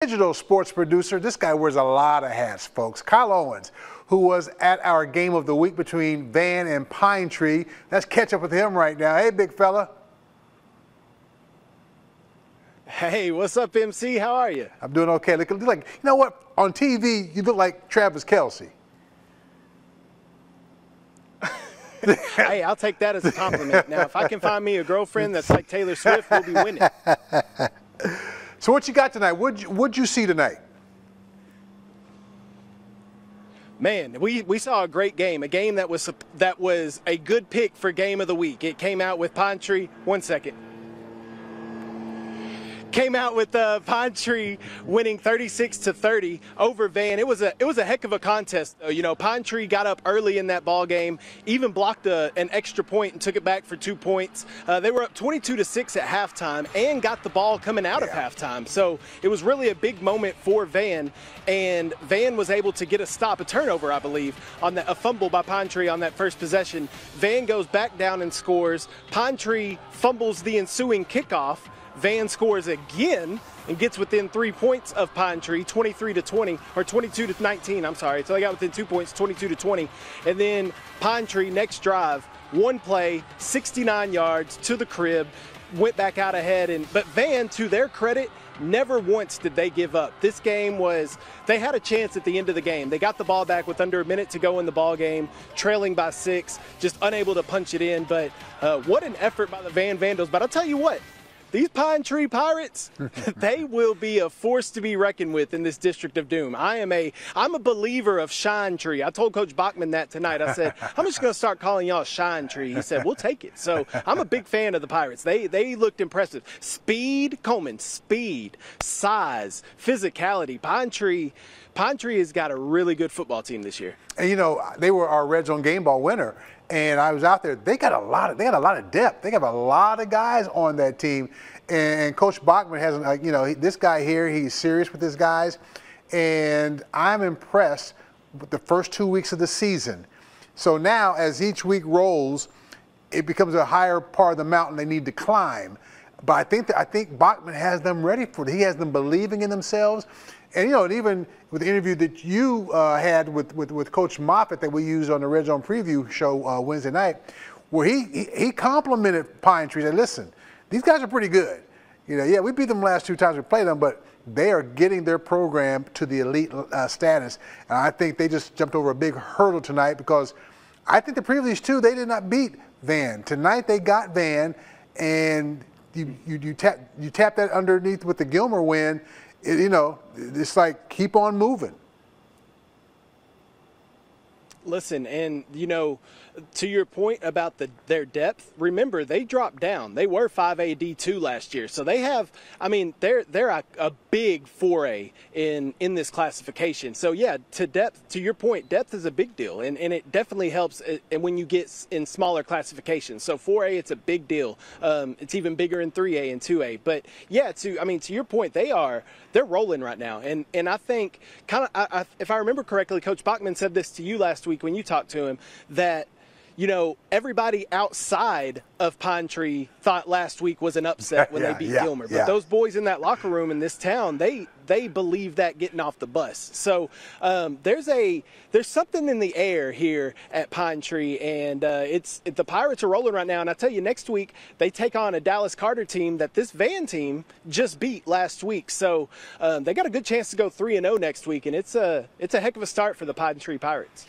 Digital sports producer. This guy wears a lot of hats, folks. Kyle Owens, who was at our game of the week between Van and Pine Tree. Let's catch up with him right now. Hey, big fella. Hey, what's up, MC? How are you? I'm doing okay. Look like, you know what? On TV, you look like Travis Kelce. Hey, I'll take that as a compliment. Now, if I can find me a girlfriend that's like Taylor Swift, we'll be winning. So what you got tonight? What'd you see tonight? Man, we saw a great game, a game that was a good pick for game of the week. It came out with Pine Tree. One second. Came out with Pine Tree winning 36-30 over Van. It was a heck of a contest. You know, Pine Tree got up early in that ball game, even blocked an extra point and took it back for 2 points. They were up 22-6 at halftime and got the ball coming out of halftime. So it was really a big moment for Van, and Van was able to get a turnover, I believe, on a fumble by Pine Tree on that first possession. Van goes back down and scores. Pine Tree fumbles the ensuing kickoff. Van scores again and gets within 3 points of Pine Tree, 23-20, or 22-19, I'm sorry. So they got within 2 points, 22-20. And then Pine Tree, next drive, one play, 69 yards to the crib, went back out ahead. But Van, to their credit, never once did they give up. This game they had a chance at the end of the game. They got the ball back with under a minute to go in the ball game, trailing by 6, just unable to punch it in. But what an effort by the Van Vandals. But I'll tell you what, these Pine Tree Pirates, they will be a force to be reckoned with in this District of Doom. I'm a believer of Shine Tree. I told Coach Bachman that tonight. I said, I'm just going to start calling y'all Shine Tree. He said, we'll take it. So I'm a big fan of the Pirates. They looked impressive. Speed, Coleman, speed, size, physicality. Pine Tree has got a really good football team this year. And you know, they were our Red Zone Game Ball winner. And I was out there. They got a lot of depth. They have a lot of guys on that team. And Coach Bachman has, you know, this guy here, he's serious with his guys. And I'm impressed with the first 2 weeks of the season. So now, as each week rolls, it becomes a higher part of the mountain they need to climb. But I think Bachman has them ready for it. He has them believing in themselves. And, you know, and even with the interview that you had with Coach Moffitt that we used on the Red Zone Preview show Wednesday night, where he complimented Pine Tree. He said, listen, these guys are pretty good. You know, yeah, we beat them the last 2 times we played them, but they are getting their program to the elite status. And I think they just jumped over a big hurdle tonight, because I think the previous 2, they did not beat Van. Tonight they got Van, and you tap that underneath with the Gilmer win. You know, it's like keep on moving. Listen, and you know, to your point about their depth, remember they dropped down. They were 5A D2 last year, so they have. I mean, they're a big 4A in this classification. So yeah, to your point, depth is a big deal, and it definitely helps. And when you get in smaller classifications, so 4A, it's a big deal. It's even bigger in 3A and 2A. But yeah, to your point, they're rolling right now, and I think if I remember correctly, Coach Bachman said this to you last week when you talked to him, that, you know, everybody outside of Pine Tree thought last week was an upset when they beat Gilmer. But those boys in that locker room in this town, they believe that getting off the bus. So there's something in the air here at Pine Tree, and the Pirates are rolling right now. And I tell you, next week they take on a Dallas Carter team that this Van team just beat last week. So they got a good chance to go 3-0 next week, and it's a heck of a start for the Pine Tree Pirates.